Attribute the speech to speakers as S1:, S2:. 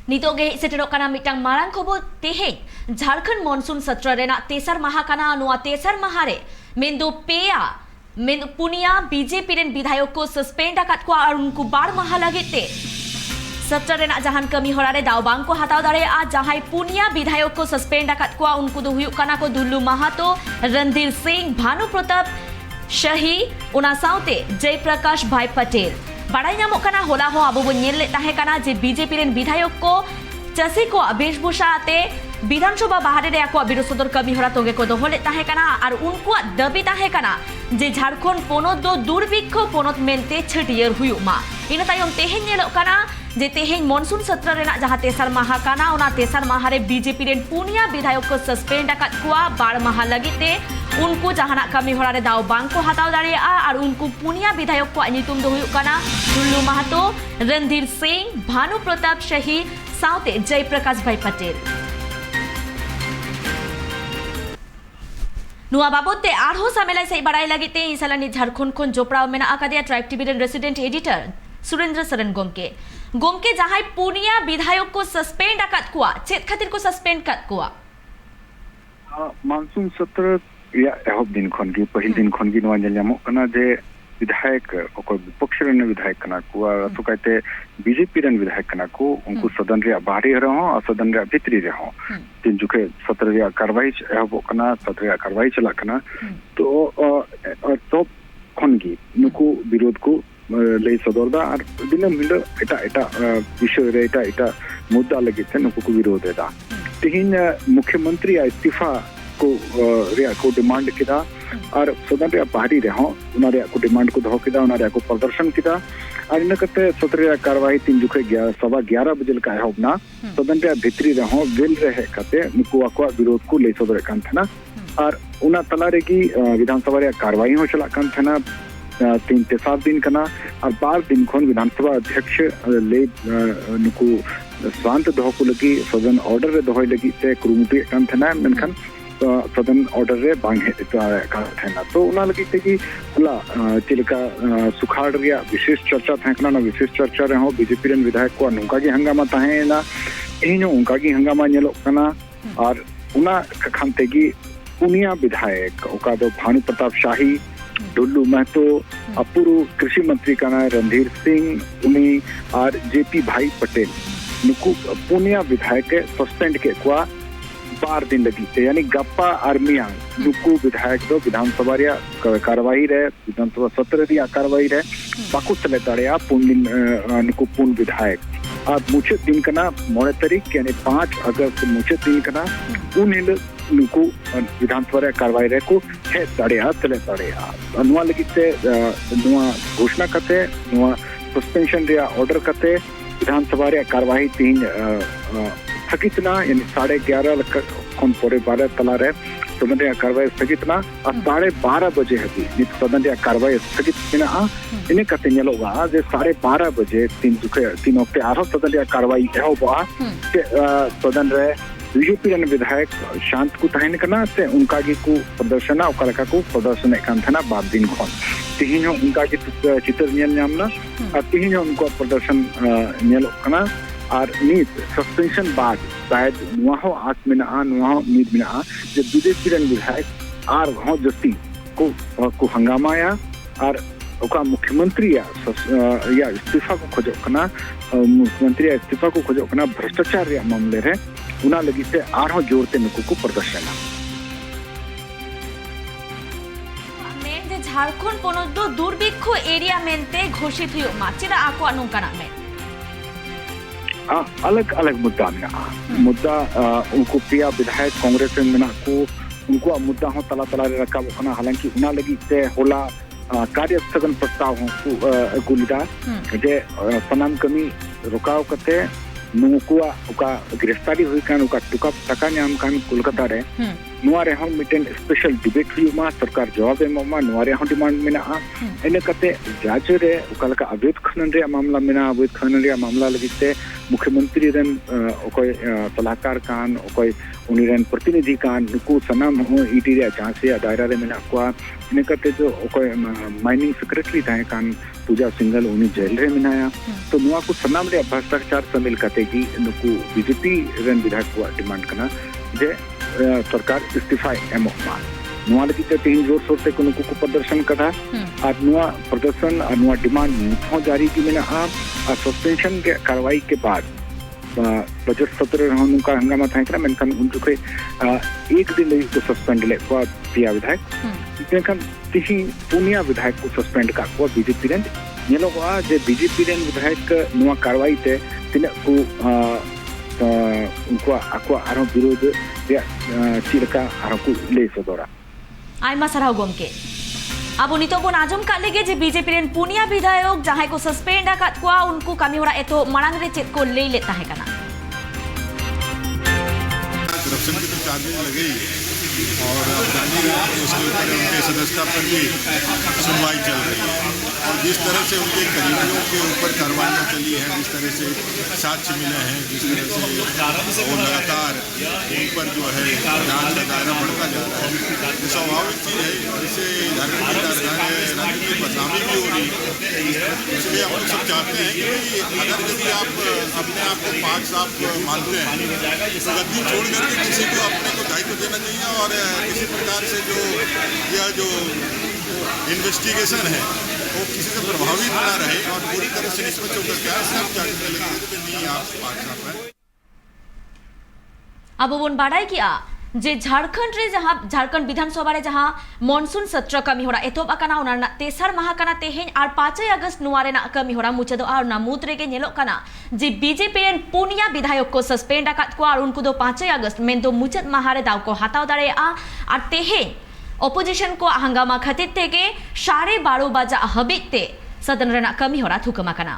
S1: Nitok ge seterok kana mitang marang khobor teheng Jharkhand monsoon satra rena tesar maha kana noa tesar mahare mendo peya mendo punia BJP ren bidhayok ko suspend akat ko ar unku bar maha lagit te सत्र रेना जहान कमी होरारे दाव बांग को हटाव दारे आ जहां पुनिया विधायक को सस्पेंड अकात को उनको दो हुयुक कना को दुल्लू महातो रणधीर सिंह भानु प्रताप शाही उना साउते जयप्रकाश भाई पटेल बाड़ाई नामोक कना होला हो आबो बो नेल ले ताहे कना जे बीजेपी रेन विधायक को चसी को वेशभूषा आते विधानसभा बाहरे रे आको विरोधर कमी होरा तोगे को दोहले ताहे कना और उनको दबी ताहे कना जे झारखंड पोनोत दो दुर्भिक्ष पोनोत मेनते छटियर हुयुमा इन तायम तेहेन नेलोक कना जे तेहेन मॉनसून सत्र रेना जहां तेसर माहा काना ओना तेसर माहा रे बीजेपी रेन पुनिया विधायक को सस्पेंड अकात कुआ बार माहा लगिते उनको जहाना कमी होरा रे दाव बांग को हटाव दाड़ेया और उनको पुनिया विधायक को नितुम दो हुयुक काना दुल्लू महातो रणधीर सिंह भानु प्रताप शाही साउते जयप्रकाश भाई पटेल नुआ बाबते आरहो सामेलाई सही बड़ाई लगिते इसालानी झारखंड खन जोपड़ाव मेना आकादिया ट्राइब टीवी रेन रेसिडेंट एडिटर सुरेंद्र सरन गोमके गोमके जहां पुनिया विधायक को सस्पेंड अकात कुआ चेत खातिर को सस्पेंड कात कुआ
S2: मानसून सत्र या एहब दिन खन की पहिल दिन खन की नवा जलमो कना जे विधायक ओको विपक्ष रेन विधायक कना कुआ तो कहते बीजेपी रेन विधायक कना को उनको सदन रे बाहरी रहो और सदन रे भीतरी रहो तीन जुके सत्र रे कार्रवाई एहब कना सत्र रे कार्रवाई चला कना तो खन की नुको विरोध को लई सदरदा और दिनम हिंद एटा विषय रे एटा मुद्दा लगित नुको को विरोध एदा तिहिन मुख्यमंत्री इस्तीफा को रे को डिमांड किदा और सदन रे बाहरी रहो उना रे को डिमांड को दहो किदा उना रे को प्रदर्शन किदा और इन कते सत्र रे कार्रवाई 3 जुखे 11:15 बजे का होबना सदन रे भीतरी रहो वेल रहे कते नुको आको विरोध को लई सदर कान थना और उना तला रे की विधानसभा रे कार्रवाई हो चला कान थना 3 से 7 दिन कना और 12 दिन खन विधानसभा अध्यक्ष ले नुको शांत दहो को लगी सदन ऑर्डर रे दहो लगी से कुरुमुटी कान थना मेनखान सदन ऑर्डर रे बांग हे का थना तो उना लगी ते की हला चिलका सुखाड़ रिया विशेष चर्चा थकना ना विशेष चर्चा रे हो बीजेपी रेन विधायक को नुका की हंगामा ताहेना इनो उनका की हंगामा नेलो कना और उना खखनते की पुनिया विधायक ओका दो भानु प्रताप शाही डुल्लू महतो अपूर्व कृषि मंत्री का नाम रणधीर सिंह उन्हीं और जेपी भाई पटेल नुकु पुनिया विधायक सस्पेंड के कुआ 12 दिन लगी थे यानी गप्पा आर्मिया नुकु विधायक दो विधानसभा रे कार्रवाई रे विधानसभा सत्र रे कार्रवाई रे बाकु चले ताड़े पुन दिन नुकु पुन विधायक और मुझे दिन कना 9 तारीख यानी 5 अगस्त मुझे दिन कना उन नुकु विधानसभा रे कार्रवाई रे को है ताड़ेया चले ताड़ेया अनुवा लगिते नुआ घोषणा करते नुआ सस्पेंशन रे ऑर्डर करते विधानसभा रे कार्रवाई 3 स्थगित ना यानी 11:30 खन परे 12 तला रे सदन रे कार्रवाई स्थगित ना और 12:30 बजे हबी नित सदन रे कार्रवाई स्थगित ना इने कते नेलोगा जे 12:30 बजे 3 ओक्टे आरो सदन रे कार्रवाई एहोबा के सदन रे बीजेपी रेन विधायक शांत को तहन करना से उनका की को प्रदर्शन ओका को प्रदर्शन कान थना 12 दिन खन तिहिन उनका की चित्र नियम नामना और तिहिन उनको प्रदर्शन नेलो कना और नीत सस्पेंशन बाद शायद नुआहो आस में ना नुआहो नीत में ना जे बीजेपी रेन विधायक आर हो जस्ती को हंगामाया और ओका मुख्यमंत्री या इस्तीफा को खोजो कना मुख्यमंत्री इस्तीफा को खोजो कना भ्रष्टाचार रे मामले रे उना लगी से आरो जोरते नुको को प्रदर्शन
S1: मेन जे झारखंड कोनो दो दुर्भिक्ष एरिया मेनते घोषित हुयो माचिरा आको अनुकना में
S2: अलग अलग मुद्दा में मुद्दा उनको पिया विधायक कांग्रेस में ना को उनको मुद्दा हो तला रे रखा बना हालांकि उना लगी से होला कार्य स्थगन प्रस्ताव हो गुलिदा जे सनाम कमी रुकाव करते नुकुआ उका गिरफ्तारी हुई कान उका टुका टका नाम कान कोलकाता रे नुआ रे हम मिटेन स्पेशल डिबेट हुई मा सरकार जवाब एमा नुआ रे हम डिमांड मेना एने कते जांच रे उका लका अवैध खनन रे मामला मेना अवैध खनन रे मामला लगिते मुख्यमंत्री रेन ओकोय सलाहकार कान ओकोय उनी रेन प्रतिनिधि कान नुकु सनाम हो ईटी रे जांच रे दायरा रे मेना को इने कते जो ओकोय माइनिंग सेक्रेटरी थाए कान पूजा सिंगल उन्हीं जेल रे मिनाया तो नुआ को सनाम रे भ्रष्टाचार शामिल करते कि नुकु बीजेपी रन विधायक को डिमांड करना जे सरकार इस्तीफा एमोमा नुआ लगी ते तीन जोर शोर से नुकु को प्रदर्शन करा और नुआ प्रदर्शन और नुआ डिमांड मुठो जारी की मैंने आप सस्पेंशन के कार्रवाई के बाद बजट सत्र रहनु का हंगामा था कि मेनखान उन जुखे एक दिन को सस्पेंड ले को पिया विधायक मेनखान तिही पुनिया विधायक को सस्पेंड का को बीजेपी रेन येलो को जे बीजेपी रेन विधायक नुआ कार्रवाई ते तिने को उनको आको आरो विरोध या चिरका आरो को ले सदोरा
S1: आयमा सराव गोमके अब नितो बोन आजम का लेगे जे बीजेपी रेन पुनिया विधायक जहां को सस्पेंड आकात को उनको कमी होरा एतो मणांग रे चेत को ले लेता है कना
S3: करप्शन की तो चार्जेज लगे और उसके ऊपर उनके सदस्यता पर भी सुनवाई चल रही है और जिस तरह से उनके करीबियों के ऊपर कार्रवाइयाँ चली हैं, जिस तरह से साक्ष्य मिले हैं, जिस तरह से वो लगातार उन पर जो है जांच का दायरा बढ़ता जा रहा है, ये स्वाभाविक चीज़ है। इससे झारखंड की राजनीति की बदनामी भी हो रही है। इसलिए हम लोग सब चाहते हैं कि अगर यदि आप अपने आप को पाक साफ मानते हैं तो गद्दी छोड़ करके किसी को अपने को दायित्व देना चाहिए और किसी प्रकार से यह जो इन्वेस्टिगेशन है वो किसी से प्रभावित ना रहे और पूरी तरह से निष्पक्ष होकर क्या सब चाहते लगे नहीं आप पाक साफ है।
S1: अब बोन बाड़ाई किया जे झारखंड रे जहां झारखंड विधानसभा रे जहां मॉनसून सत्र कमी होरा एतोब अकाना उना तेसर माह कना तेहेन और 5 अगस्त नुआरे ना कमी होरा मुचदो और नामुद रे के नेलो कना जे बीजेपी रेन पुनिया विधायक को सस्पेंड आकात को और उनको दो 5 अगस्त में दो मुचद माहारे दाव को हटाव दाड़े और तेहेन ऑपोजिशन को हंगामा खातिर तेगे 12:30 बजा हबिते सदन रे ना कमी होरा थुकमा कना।